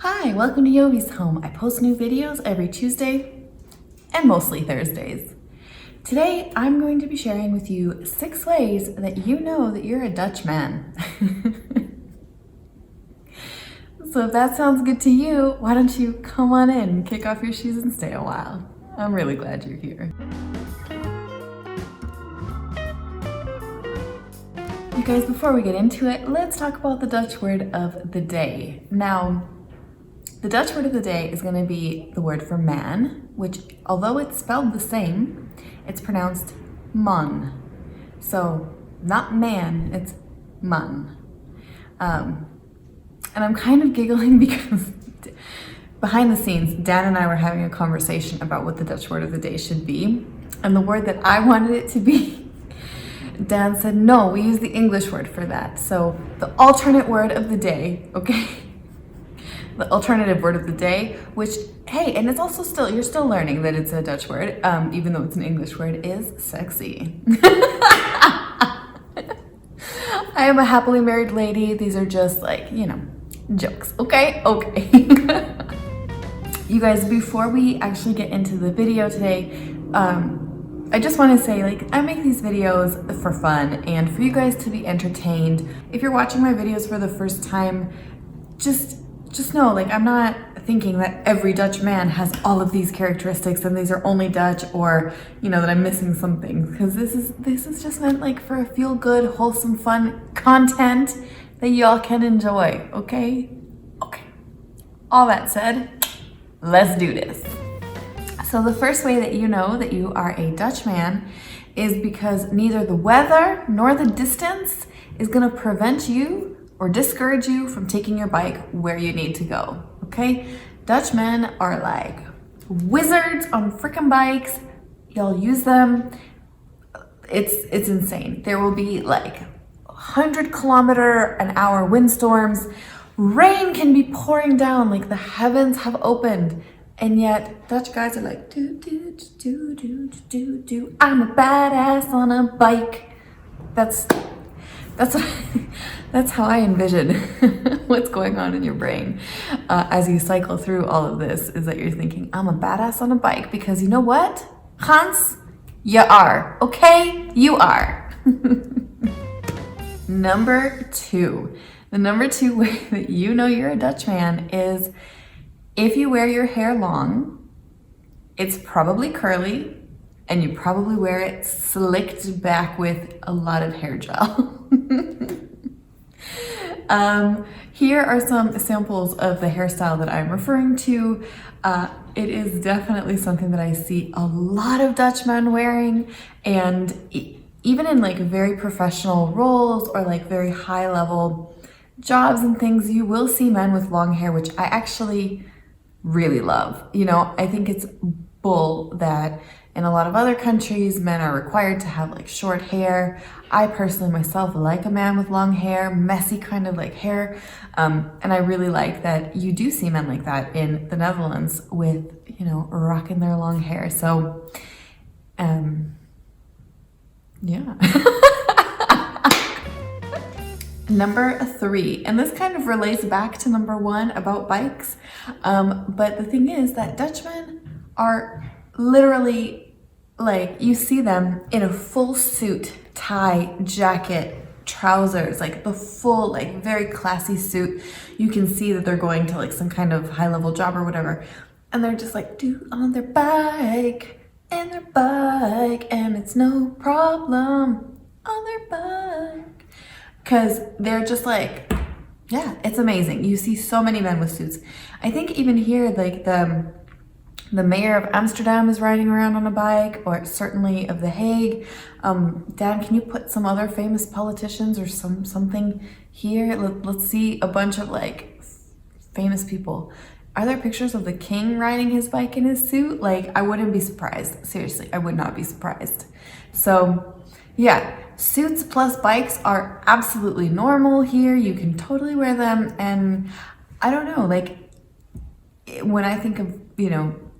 Hi, welcome to Jovie's home. I post new videos every Tuesday and mostly Thursdays. Today, I'm going to be sharing with you 6 ways that you know that you're a Dutch man. So if that sounds good to you, why don't you come on in, kick off your shoes and stay a while. I'm really glad you're here. You guys, before we get into it, let's talk about the Dutch word of the day. Now, the Dutch word of the day is going to be the word for man, which, although it's spelled the same, it's pronounced man. So, not man, it's man. And I'm kind of giggling because behind the scenes, Daan and I were having a conversation about what the Dutch word of the day should be. And the word that I wanted it to be, Daan said, no, we use the English word for that. So, the alternate word of the day, okay? The alternative word of the day, which, hey, and it's also still, you're still learning that it's a Dutch word, even though it's an English word, is sexy. I am a happily married lady. These are just like, jokes, okay? Okay. You guys, before we actually get into the video today, I just want to say, I make these videos for fun and for you guys to be entertained. If you're watching my videos for the first time, just know, I'm not thinking that every Dutch man has all of these characteristics and these are only Dutch, or, that I'm missing something. Because this is just meant for a feel-good, wholesome, fun content that y'all can enjoy, okay? Okay. All that said, let's do this. So the first way that you know that you are a Dutch man is because neither the weather nor the distance is gonna prevent you or discourage you from taking your bike where you need to go, okay? Dutch men are like wizards on freaking bikes. Y'all use them. It's insane. There will be 100-kilometer-an-hour windstorms. Rain can be pouring down, the heavens have opened. And yet, Dutch guys are like, do, do, do, do, do, do. I'm a badass on a bike. That's how I envision what's going on in your brain as you cycle through all of this, is that you're thinking, I'm a badass on a bike, because you know what, Hans? You are, okay? You are. Number 2. The number 2 way that you know you're a Dutch man is if you wear your hair long, it's probably curly, and you probably wear it slicked back with a lot of hair gel. Here are some samples of the hairstyle that I'm referring to. It is definitely something that I see a lot of Dutch men wearing, and even in very professional roles or very high level jobs and things, you will see men with long hair, which I actually really love. I think it's bull that in a lot of other countries, men are required to have short hair. I personally myself like a man with long hair, messy kind of hair. And I really like that you do see men like that in the Netherlands with, rocking their long hair. So, yeah. Number 3, and this kind of relates back to number 1 about bikes. But the thing is that Dutchmen are literally you see them in a full suit, tie, jacket, trousers, the full, very classy suit. You can see that they're going to some kind of high level job or whatever. And they're just on their bike, and it's no problem on their bike. Cause they're just yeah, it's amazing. You see so many men with suits. I think even here, the mayor of Amsterdam is riding around on a bike, or certainly of The Hague. Dan, can you put some other famous politicians or something here? Let's see a bunch of famous people. Are there pictures of the king riding his bike in his suit? I wouldn't be surprised. Seriously, I would not be surprised. So yeah, suits plus bikes are absolutely normal here. You can totally wear them. And I don't know, when I think of,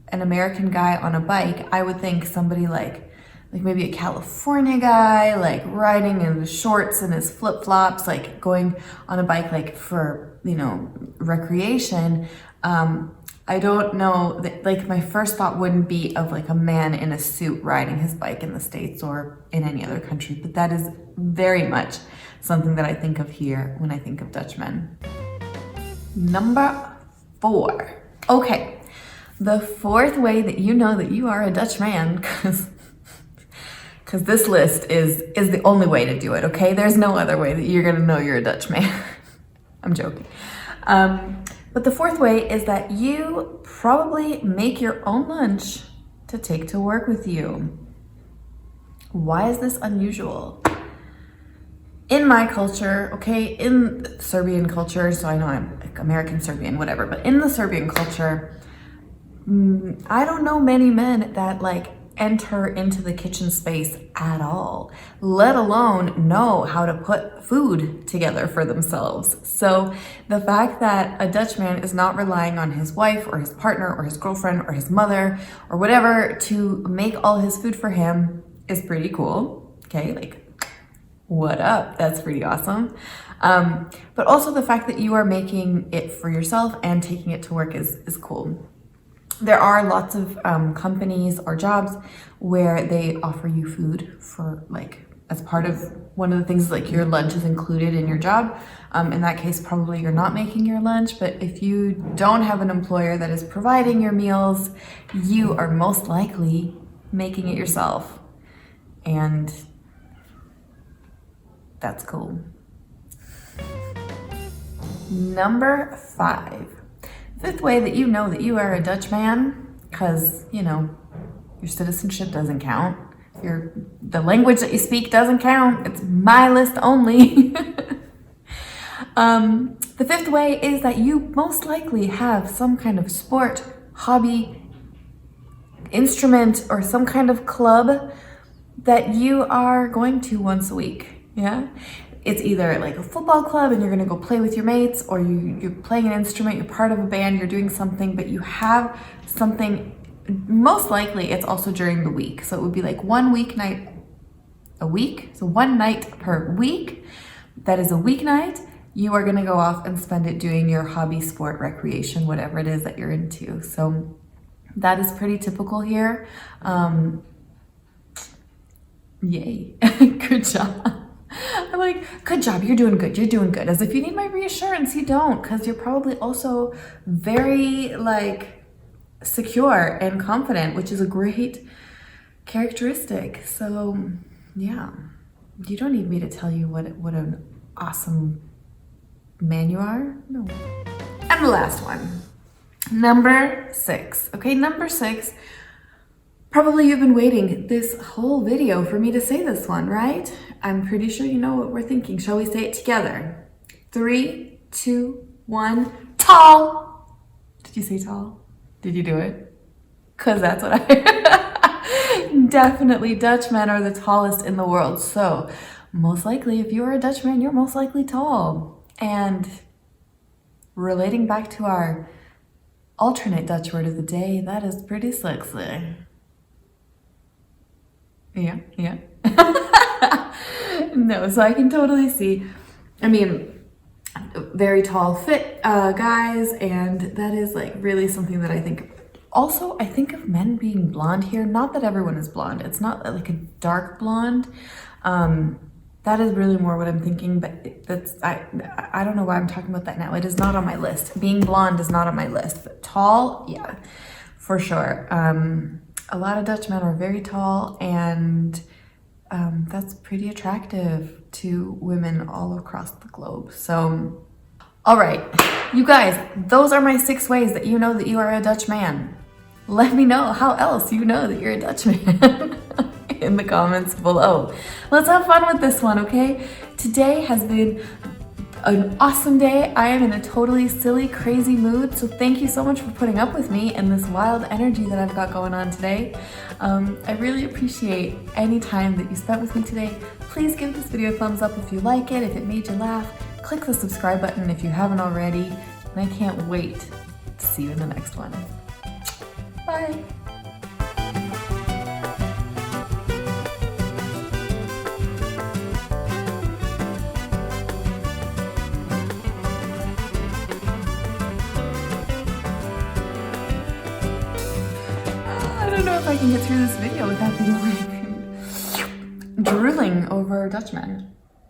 an American guy on a bike, I would think somebody like like maybe a California guy, like riding in his shorts and his flip-flops, like going on a bike, like for, you know, recreation. I don't know, like my first thought wouldn't be of like a man in a suit riding his bike in the States or in any other country, but that is very much something that I think of here when I think of Dutch men. Number 4. Okay, the 4th way that you know that you are a Dutch man, because this list is the only way to do it, okay? There's no other way that you're gonna know you're a Dutch man. I'm joking. But the 4th way is that you probably make your own lunch to take to work with you. Why is this unusual? In my culture, okay, in Serbian culture, so I know I'm like American Serbian, whatever, but in the Serbian culture, I don't know many men that like enter into the kitchen space at all, let alone know how to put food together for themselves. So the fact that a Dutch man is not relying on his wife or his partner or his girlfriend or his mother or whatever to make all his food for him is pretty cool. Okay, like, what up? That's pretty awesome. But also the fact that you are making it for yourself and taking it to work is cool. There are lots of companies or jobs where they offer you food for like, as part of one of the things, like your lunch is included in your job. In that case, probably you're not making your lunch, but if you don't have an employer that is providing your meals, you are most likely making it yourself. And that's cool. Number 5. 5th way that you know that you are a Dutch man, because, you know, your citizenship doesn't count. The language that you speak doesn't count. It's my list only. The 5th way is that you most likely have some kind of sport, hobby, instrument, or some kind of club that you are going to once a week. Yeah? It's either like a football club and you're gonna go play with your mates, or you're playing an instrument, you're part of a band, you're doing something, but you have something, most likely it's also during the week. So it would be like one weeknight a week. So one night per week, that is a weeknight. You are gonna go off and spend it doing your hobby, sport, recreation, whatever it is that you're into. So that is pretty typical here. Yay, good job. I'm like, good job, you're doing good. As if you need my reassurance, you don't, because you're probably also very like secure and confident, which is a great characteristic. So yeah, you don't need me to tell you what an awesome man you are. No. And the last one, number 6. Okay, number 6. Probably you've been waiting this whole video for me to say this one, right? I'm pretty sure you know what we're thinking. Shall we say it together? 3, 2, 1, tall! Did you say tall? Did you do it? Because that's what I... Definitely, Dutch men are the tallest in the world. So most likely, if you are a Dutch man, you're most likely tall. And relating back to our alternate Dutch word of the day, that is pretty sexy. Yeah. No, so I can totally see, I mean, very tall, fit guys, and that is like really something that I think. Also, I think of men being blonde here. Not that everyone is blonde. It's not like a dark blonde. That is really more what I'm thinking, but I don't know why I'm talking about that now. It is not on my list. Being blonde is not on my list, but tall, yeah, for sure. A lot of Dutch men are very tall, and that's pretty attractive to women all across the globe. So, all right, you guys, those are my 6 ways that you know that you are a Dutch man. Let me know how else you know that you're a Dutch man in the comments below. Let's have fun with this one, okay? Today has been an awesome day. I am in a totally silly, crazy mood, so thank you so much for putting up with me and this wild energy that I've got going on today. I really appreciate any time that you spent with me today. Please give this video a thumbs up if you like it, if it made you laugh. Click the subscribe button if you haven't already, and I can't wait to see you in the next one. Bye! know if I can get through this video without being like drooling over Dutchmen.